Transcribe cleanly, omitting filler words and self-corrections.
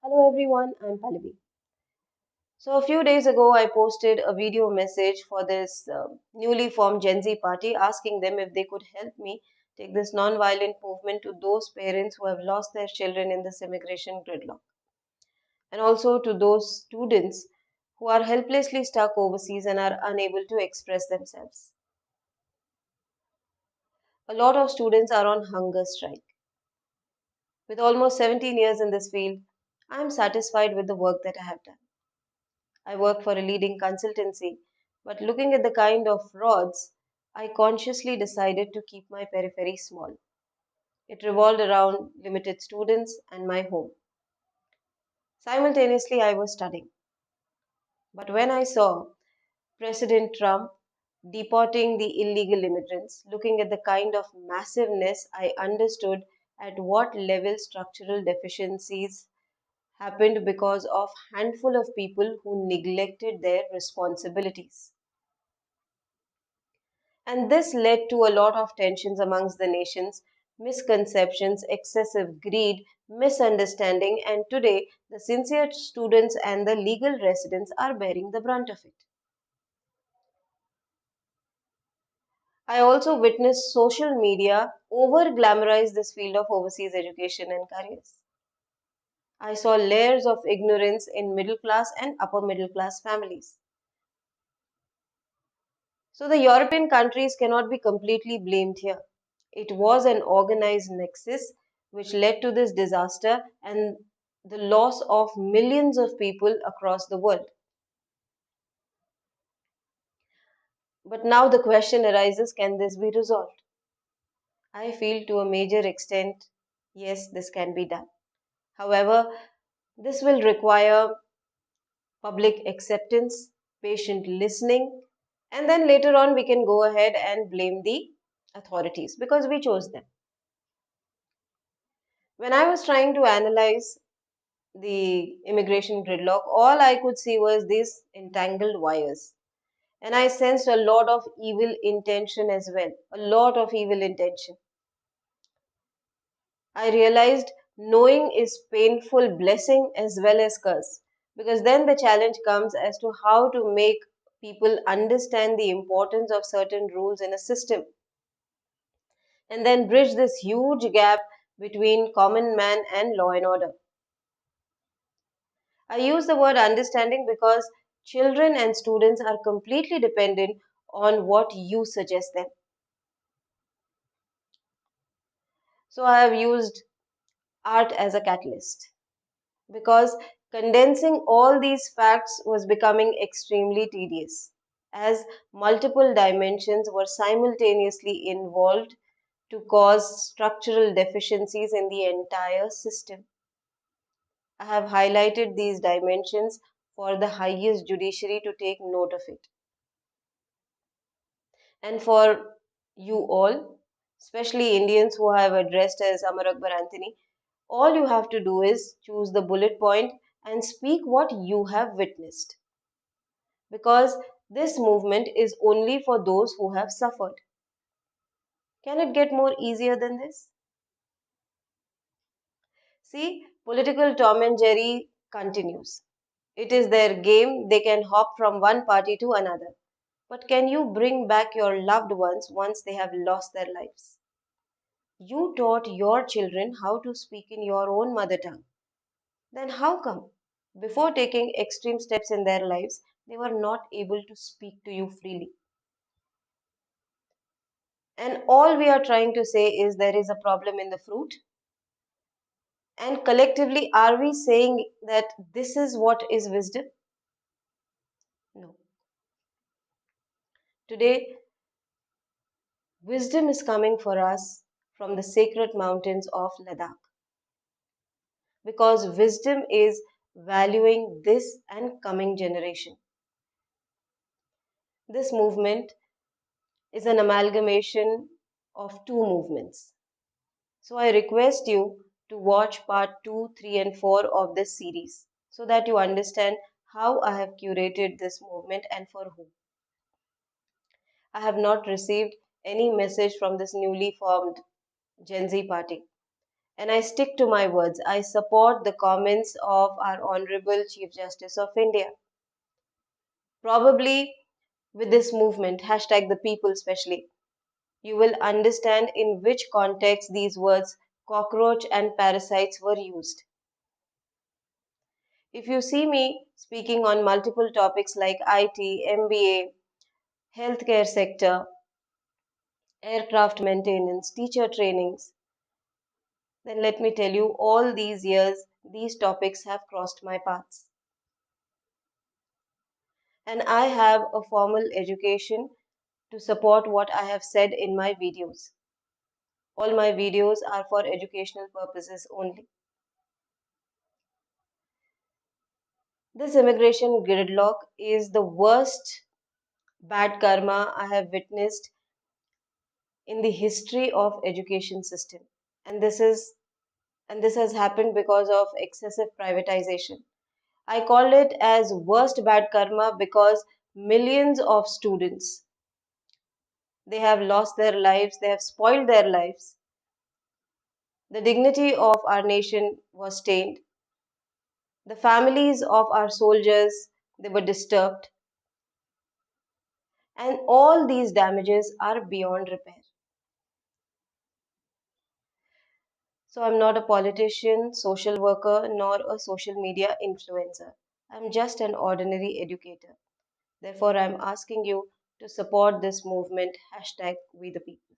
Hello everyone, I'm Pallavi. So a few days ago, I posted a video message for this newly formed Gen Z party asking them if they could help me take this non-violent movement to those parents who have lost their children in this immigration gridlock, and also to those students who are helplessly stuck overseas and are unable to express themselves. A lot of students are on hunger strike. With almost 17 years in this field, I am satisfied with the work that I have done. I work for a leading consultancy, but looking at the kind of frauds, I consciously decided to keep my periphery small. It revolved around limited students and my home. Simultaneously, I was studying. But when I saw President Trump deporting the illegal immigrants, looking at the kind of massiveness, I understood at what level structural deficiencies happened because of handful of people who neglected their responsibilities. And this led to a lot of tensions amongst the nations, misconceptions, excessive greed, misunderstanding, and today the sincere students and the legal residents are bearing the brunt of it. I also witnessed social media over glamorize this field of overseas education and careers. I saw layers of ignorance in middle class and upper middle class families. So the European countries cannot be completely blamed here. It was an organized nexus which led to this disaster and the loss of millions of people across the world. But now the question arises, can this be resolved? I feel to a major extent, yes, this can be done. However, this will require public acceptance, patient listening, and then later on we can go ahead and blame the authorities because we chose them. When I was trying to analyze the immigration gridlock, all I could see was these entangled wires. And I sensed a lot of evil intention as well. A lot of evil intention. I realized knowing is painful blessing as well as curse. Because then the challenge comes as to how to make people understand the importance of certain rules in a system and then bridge this huge gap between common man and law and order. I use the word understanding because children and students are completely dependent on what you suggest them. So I have used art as a catalyst because condensing all these facts was becoming extremely tedious as multiple dimensions were simultaneously involved to cause structural deficiencies in the entire system. I have highlighted these dimensions for the highest judiciary to take note of it. And for you all, especially Indians who I have addressed as Amar Akbar Anthony, all you have to do is choose the bullet point and speak what you have witnessed. Because this movement is only for those who have suffered. Can it get more easier than this? See, political Tom and Jerry continues. It is their game, they can hop from one party to another. But can you bring back your loved ones once they have lost their lives? You taught your children how to speak in your own mother tongue. Then how come, before taking extreme steps in their lives, they were not able to speak to you freely? And all we are trying to say is there is a problem in the fruit. And collectively, are we saying that this is what is wisdom? No. Today, wisdom is coming for us from the sacred mountains of Ladakh because wisdom is valuing this and coming generation. This movement is an amalgamation of two movements. So I request you to watch part 2, 3, and 4 of this series so that you understand how I have curated this movement and for whom. I have not received any message from this newly formed Gen Z party. And I stick to my words. I support the comments of our Honorable Chief Justice of India. Probably with this movement, hashtag the people especially, you will understand in which context these words cockroach and parasites were used. If you see me speaking on multiple topics like IT, MBA, healthcare sector, aircraft maintenance, teacher trainings, then let me tell you, all these years, these topics have crossed my paths. And I have a formal education to support what I have said in my videos. All my videos are for educational purposes only. This immigration gridlock is the worst bad karma I have witnessed in the history of education system. And this has happened because of excessive privatization. I call it as worst bad karma because millions of students, they have lost their lives, they have spoiled their lives. The dignity of our nation was stained. The families of our soldiers, they were disturbed. And all these damages are beyond repair. So I'm not a politician, social worker, nor a social media influencer. I'm just an ordinary educator. Therefore, I'm asking you to support this movement, hashtag We the People.